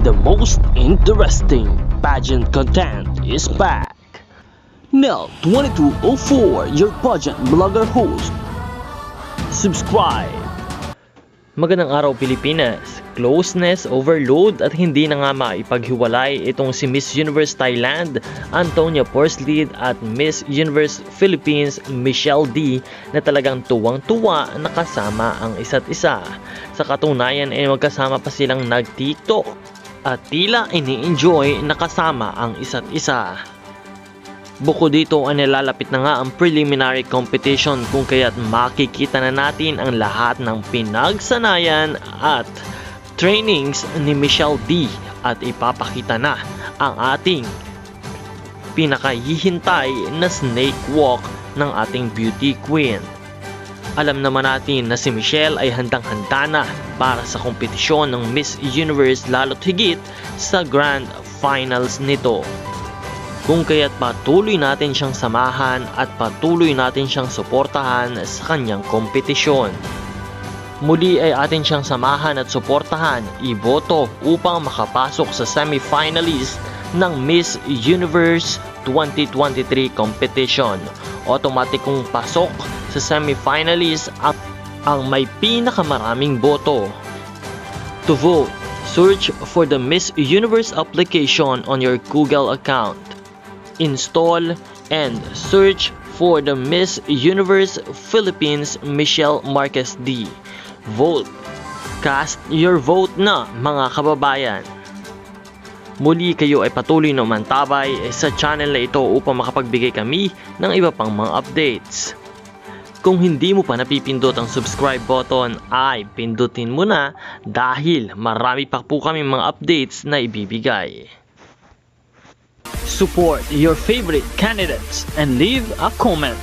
the most interesting pageant content is back. Nel 2204, your pageant blogger host. Subscribe. Magandang araw Pilipinas. Closeness, overload at hindi na nga maipaghiwalay itong si Miss Universe Thailand, Antonia Porslid at Miss Universe Philippines, Michelle D na talagang tuwang-tuwa na kasama ang isa't isa. Sa katunayan ay magkasama pa silang nag-TikTok at tila ini-enjoy na kasama ang isa't isa. Bukod dito ay nalalapit na nga ang preliminary competition kung kaya't makikita na natin ang lahat ng pinagsanayan at trainings ni Michelle D at ipapakita na ang ating pinakahihintay na snake walk ng ating beauty queen. Alam naman natin na si Michelle ay handang-handa na para sa kompetisyon ng Miss Universe lalo't higit sa grand finals nito. Kung kaya't patuloy natin siyang samahan at patuloy natin siyang suportahan sa kanyang kompetisyon. Muli ay atin siyang samahan at suportahan, iboto upang makapasok sa semi-finalist ng Miss Universe 2023 competition. Otomatikong pasok sa semi-finalist ang may pinakamaraming boto. To vote, search for the Miss Universe application on your Google account. Install and search for the Miss Universe Philippines Michelle Marquez D. Vote. Cast your vote na mga kababayan. Muli kayo ay patuloy na umantabay sa channel na ito upang makapagbigay kami ng iba pang mga updates. Kung hindi mo pa napipindot ang subscribe button ay pindutin mo na dahil marami pa po kami mga updates na ibibigay. Support your favorite candidates and leave a comment.